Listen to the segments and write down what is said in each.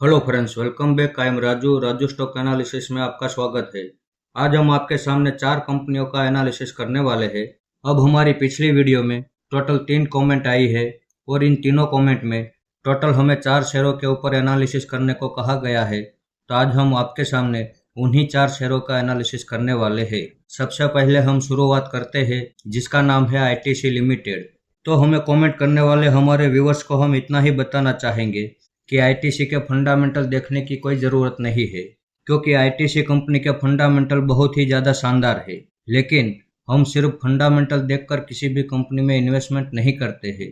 Hello friends, welcome back. I am Raju stock analysis में आपका स्वागत है। आज हम आपके सामने 4 कंपनियों का एनालिसिस करने वाले हैं। अब हमारी पिछली वीडियो में टोटल 3 कमेंट आई है और इन तीनों कमेंट में टोटल हमें 4 शेयरों के ऊपर एनालिसिस करने को कहा गया है। तो आज हम आपके सामने उन्हीं 4 शेयरों का एनालिसिस करने वाले हैं। सबसे पहले हम शुरुआत करते हैं जिसका नाम है आईटीसी लिमिटेड। तो हमें कमेंट करने वाले हमारे व्यूअर्स को हम इतना ही बताना चाहेंगे कि आईटीसी के फंडामेंटल देखने की कोई ज़रूरत नहीं है, क्योंकि आईटीसी कंपनी के फंडामेंटल बहुत ही ज़्यादा शानदार है। लेकिन हम सिर्फ फंडामेंटल देखकर किसी भी कंपनी में इन्वेस्टमेंट नहीं करते हैं।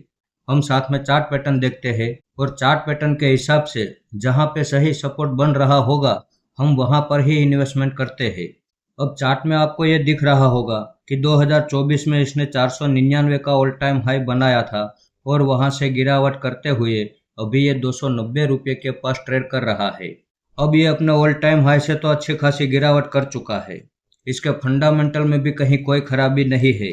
हम साथ में चार्ट पैटर्न देखते हैं और चार्ट पैटर्न के हिसाब से जहां पे सही सपोर्ट बन रहा होगा हम वहां पर ही इन्वेस्टमेंट करते हैं। अब चार्ट में आपको ये दिख रहा होगा कि 2024 में इसने 499 का ऑल टाइम हाई बनाया था और वहां से गिरावट करते हुए अभी ये 290 रुपये के पास ट्रेड कर रहा है। अब ये अपने ऑल टाइम हाई से तो अच्छी खासी गिरावट कर चुका है। इसके फंडामेंटल में भी कहीं कोई खराबी नहीं है,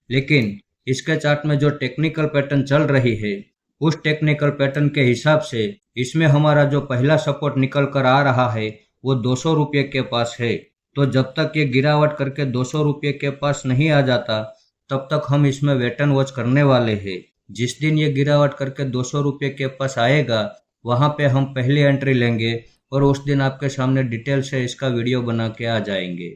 लेकिन इसके चार्ट में जो टेक्निकल पैटर्न चल रही है उस टेक्निकल पैटर्न के हिसाब से इसमें हमारा जो पहला सपोर्ट निकल कर आ रहा है वो 200 रुपये के पास है। तो जब तक ये गिरावट करके 200 रुपये के पास नहीं आ जाता तब तक हम इसमें वेट एंड वॉच करने वाले हैं। जिस दिन ये गिरावट करके 200 रुपये के पास आएगा वहां पे हम पहली एंट्री लेंगे और उस दिन आपके सामने डिटेल से इसका वीडियो बना के आ जाएंगे।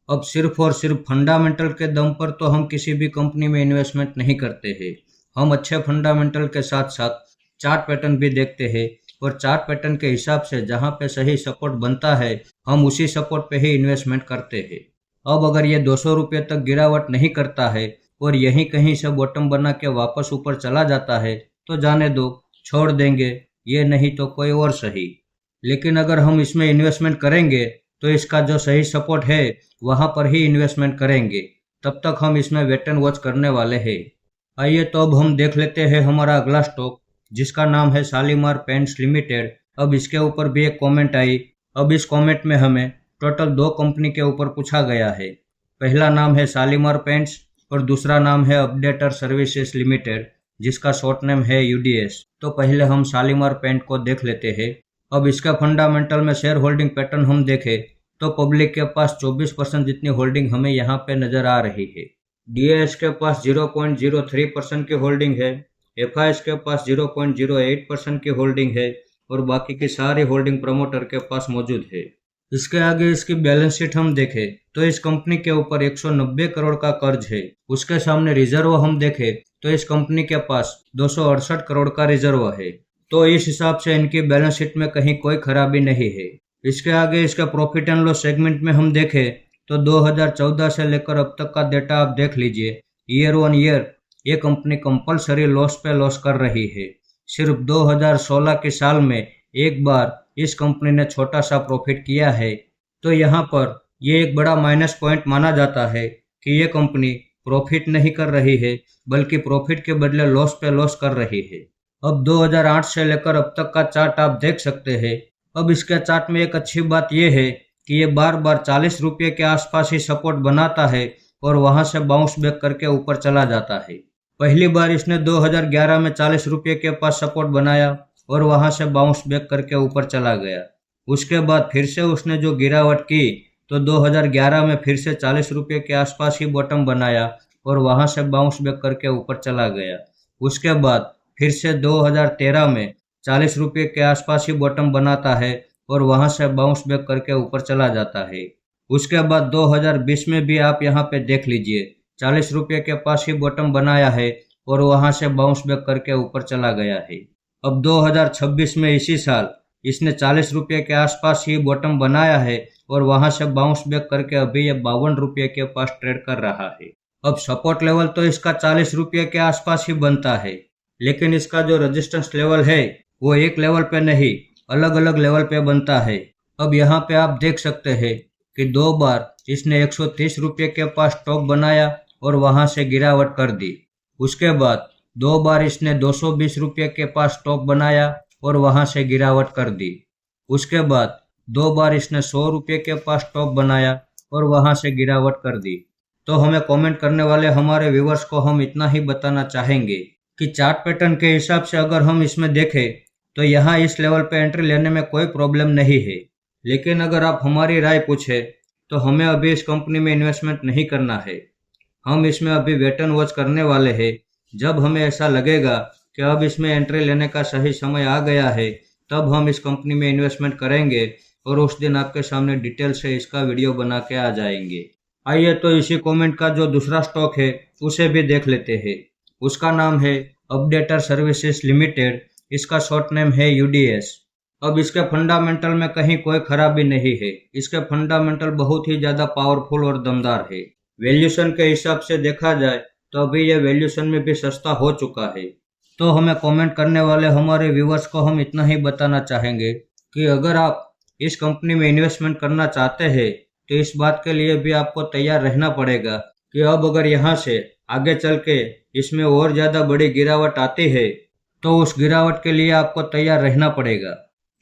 अब सिर्फ और सिर्फ फंडामेंटल के दम पर तो हम किसी भी कंपनी में इन्वेस्टमेंट नहीं करते हैं। हम अच्छे फंडामेंटल के साथ साथ चार्ट पैटर्न भी देखते हैं और चार्ट पैटर्न के हिसाब से जहां पे सही सपोर्ट बनता है हम उसी सपोर्ट पे ही इन्वेस्टमेंट करते हैं। अब अगर ये 200 रुपये तक गिरावट नहीं करता है और यहीं कहीं से बॉटम बना के वापस ऊपर चला जाता है तो जाने दो, छोड़ देंगे, ये नहीं तो कोई और सही। लेकिन अगर हम इसमें इन्वेस्टमेंट करेंगे तो इसका जो सही सपोर्ट है वहां पर ही इन्वेस्टमेंट करेंगे। तब तक हम इसमें वेट एंड वॉच करने वाले हैं। आइए तो अब हम देख लेते हैं हमारा अगला स्टॉक जिसका नाम है शालीमार पेंट्स लिमिटेड। अब इसके ऊपर भी एक कमेंट आई। अब इस कमेंट में हमें टोटल 2 कंपनी के ऊपर पूछा गया है। पहला नाम है शालीमार पेंट्स और दूसरा नाम है अपडेटर सर्विसेज लिमिटेड जिसका शॉर्ट नेम है यूडीएस। तो पहले हम शालीमार पेंट को देख लेते हैं। अब इसका फंडामेंटल में शेयर होल्डिंग पैटर्न हम देखें तो पब्लिक के पास 24% जितनी होल्डिंग हमें यहाँ पे नजर आ रही है। डीएस के पास 0.03% की होल्डिंग है, एफआईएस के पास 0.08% की होल्डिंग है और बाकी की सारी होल्डिंग प्रमोटर के पास मौजूद है। इसके आगे इसकी बैलेंस शीट हम देखें तो इस कंपनी के ऊपर 190 करोड़ का कर्ज है। उसके सामने रिजर्व हम देखें तो इस कंपनी के पास 268 करोड़ का रिजर्व है। तो इस हिसाब से इनकी बैलेंस शीट में कहीं कोई खराबी नहीं है। इसके आगे इसका प्रॉफिट एंड लॉस सेगमेंट में हम देखें तो 2014 से लेकर अब तक का डेटा आप देख लीजिए। ईयर ऑन ईयर ये कंपनी कंपलसरी लॉस पे लॉस कर रही है। सिर्फ 2016 के साल में एक बार इस कंपनी ने छोटा सा प्रॉफिट किया है। तो यहाँ पर ये एक बड़ा माइनस पॉइंट माना जाता है कि ये कंपनी प्रॉफिट नहीं कर रही है बल्कि प्रॉफिट के बदले लॉस पे लॉस कर रही है। अब 2008 से लेकर अब तक का चार्ट आप देख सकते हैं। अब इसके चार्ट में एक अच्छी बात यह है कि ये बार बार 40 रुपये के आसपास ही सपोर्ट बनाता है और वहां से बाउंस बैक करके ऊपर चला जाता है। पहली बार इसने 2011 में 40 रुपये के पास सपोर्ट बनाया और वहां से बाउंस बैक करके ऊपर चला गया। उसके बाद फिर से उसने जो गिरावट की तो 2011 में फिर से 40 रुपये के आसपास ही बॉटम बनाया और वहां से बाउंस बैक करके ऊपर चला गया। उसके बाद फिर से 2013 में 40 रुपये के आसपास ही बॉटम बनाता है और वहां से बाउंस बैक करके ऊपर चला जाता है। उसके बाद 2020 में भी आप यहाँ पे देख लीजिए 40 रुपये के पास ही बॉटम बनाया है और वहां से बाउंस बैक करके ऊपर चला गया है। अब 2026 में इसी साल इसने 40 रुपये के आसपास ही बॉटम बनाया है और वहां से बाउंस बैक करके अभी ये 52 रुपये के पास ट्रेड कर रहा है। अब सपोर्ट लेवल तो इसका 40 रुपये के आसपास ही बनता है, लेकिन इसका जो रेजिस्टेंस लेवल है वो एक लेवल पे नहीं अलग अलग लेवल पे बनता है। अब यहाँ पे आप देख सकते हैं कि 2 बार इसने 130 रुपये के पास टॉप बनाया और वहां से गिरावट कर दी। उसके बाद 2 बार इसने 220 रुपये के पास टॉप बनाया और वहां से गिरावट कर दी। उसके बाद 2 बार इसने 100 रुपये के पास टॉप बनाया और वहां से गिरावट कर दी। तो हमें कमेंट करने वाले हमारे व्यूवर्स को हम इतना ही बताना चाहेंगे कि चार्ट पैटर्न के हिसाब से अगर हम इसमें देखें तो यहाँ इस लेवल पे एंट्री लेने में कोई प्रॉब्लम नहीं है। लेकिन अगर आप हमारी राय पूछे तो हमें अभी इस कंपनी में इन्वेस्टमेंट नहीं करना है। हम इसमें अभी वेट एंड वॉच करने वाले हैं। जब हमें ऐसा लगेगा कि अब इसमें एंट्री लेने का सही समय आ गया है, तब हम इस कंपनी में इन्वेस्टमेंट करेंगे और उस दिन आपके सामने डिटेल से इसका वीडियो बना के आ जाएंगे। आइए तो इसी कमेंट का जो दूसरा स्टॉक है उसे भी देख लेते हैं। उसका नाम है अपडेटर सर्विसेज लिमिटेड। इसका शॉर्ट नेम है यूडीएस। अब इसके फंडामेंटल में कहीं कोई खराबी नहीं है। इसके फंडामेंटल बहुत ही ज़्यादा पावरफुल और दमदार है। वैल्यूएशन के हिसाब से देखा जाए तो अभी ये वैल्यूएशन में भी सस्ता हो चुका है। तो हमें कमेंट करने वाले हमारे व्यूवर्स को हम इतना ही बताना चाहेंगे कि अगर आप इस कंपनी में इन्वेस्टमेंट करना चाहते हैं तो इस बात के लिए भी आपको तैयार रहना पड़ेगा कि अब अगर यहाँ से आगे चल के इसमें और ज़्यादा बड़ी गिरावट आती है तो उस गिरावट के लिए आपको तैयार रहना पड़ेगा,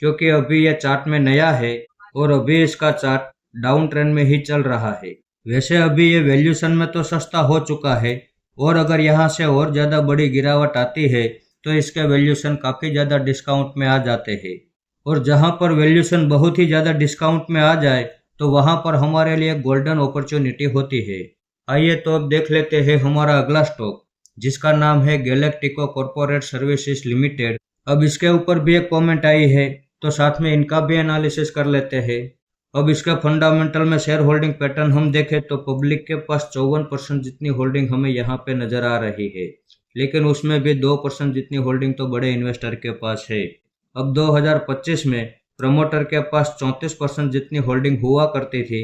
क्योंकि अभी यह चार्ट में नया है और अभी इसका चार्ट डाउन ट्रेंड में ही चल रहा है। वैसे अभी ये वैल्यूएशन में तो सस्ता हो चुका है और अगर यहाँ से और ज़्यादा बड़ी गिरावट आती है तो इसके वैल्यूएशन काफ़ी ज़्यादा डिस्काउंट में आ जाते हैं। और जहाँ पर वैल्यूएशन बहुत ही ज़्यादा डिस्काउंट में आ जाए तो वहाँ पर हमारे लिए गोल्डन अपॉर्चुनिटी होती है। आइए तो अब देख लेते हैं हमारा अगला स्टॉक, जिसका नाम है गैलेक्टिको कॉर्पोरेट सर्विसेज लिमिटेड। अब इसके ऊपर भी एक कमेंट आई है तो साथ में इनका भी एनालिसिस कर लेते हैं। अब इसका फंडामेंटल में शेयर होल्डिंग पैटर्न हम देखें तो पब्लिक के पास 54% जितनी होल्डिंग हमें यहाँ पे नजर आ रही है, लेकिन उसमें भी 2% जितनी होल्डिंग तो बड़े इन्वेस्टर के पास है। अब 2025 में प्रमोटर के पास 34% जितनी होल्डिंग हुआ करती थी,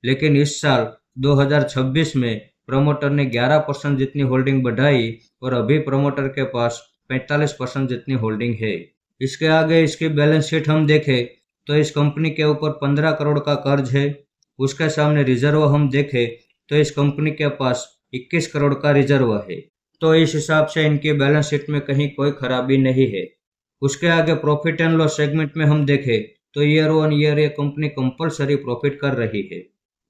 लेकिन इस साल 2026 में प्रमोटर ने 11% जितनी होल्डिंग बढ़ाई और अभी प्रमोटर के पास 45% जितनी होल्डिंग है। इसके आगे इसकी बैलेंस शीट हम देखें तो इस कंपनी के ऊपर 15 करोड़ का कर्ज है। उसके सामने रिजर्व हम देखें तो इस कंपनी के पास 21 करोड़ का रिजर्व है। तो इस हिसाब से इनकी बैलेंस शीट में कहीं कोई खराबी नहीं है। उसके आगे प्रॉफिट एंड लॉस सेगमेंट में हम देखें तो ईयर ऑन ईयर ये कंपनी कंपलसरी प्रॉफिट कर रही है।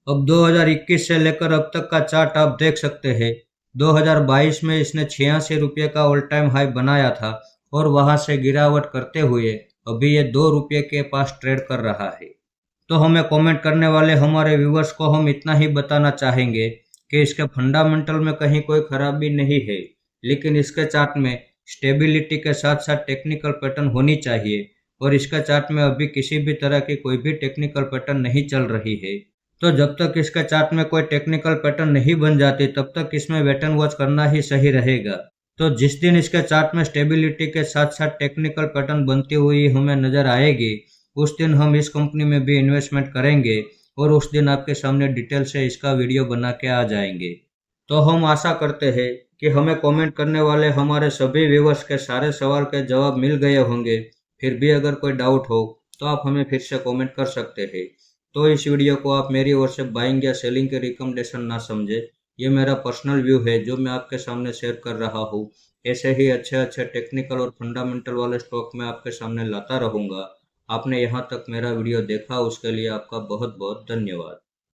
अब 2021 से लेकर अब तक का चार्ट आप देख सकते हैं। 2022 में इसने 86 रुपये का ऑल टाइम हाई बनाया था और वहां से गिरावट करते हुए अभी ये 2 रुपये के पास ट्रेड कर रहा है। तो हमें कमेंट करने वाले हमारे व्यूवर्स को हम इतना ही बताना चाहेंगे कि इसके फंडामेंटल में कहीं कोई खराबी नहीं है, लेकिन इसके चार्ट में स्टेबिलिटी के साथ साथ टेक्निकल पैटर्न होनी चाहिए और इसके चार्ट में अभी किसी भी तरह की कोई भी टेक्निकल पैटर्न नहीं चल रही है। तो जब तक इसके चार्ट में कोई टेक्निकल पैटर्न नहीं बन जाती तब तक इसमें वेट एंड वॉच करना ही सही रहेगा। तो जिस दिन इसके चार्ट में स्टेबिलिटी के साथ साथ टेक्निकल पैटर्न बनती हुई हमें नजर आएगी, उस दिन हम इस कंपनी में भी इन्वेस्टमेंट करेंगे और उस दिन आपके सामने डिटेल से इसका वीडियो बना के आ जाएंगे। तो हम आशा करते हैं कि हमें कमेंट करने वाले हमारे सभी व्यूवर्स के सारे सवाल के जवाब मिल गए होंगे। फिर भी अगर कोई डाउट हो तो आप हमें फिर से कमेंट कर सकते हैं। तो इस वीडियो को आप मेरी ओर से बाइंग या सेलिंग के रिकमेंडेशन ना समझे, ये मेरा पर्सनल व्यू है जो मैं आपके सामने शेयर कर रहा हूँ। ऐसे ही अच्छे अच्छे टेक्निकल और फंडामेंटल वाले स्टॉक मैं आपके सामने लाता रहूँगा। आपने यहाँ तक मेरा वीडियो देखा उसके लिए आपका बहुत बहुत धन्यवाद।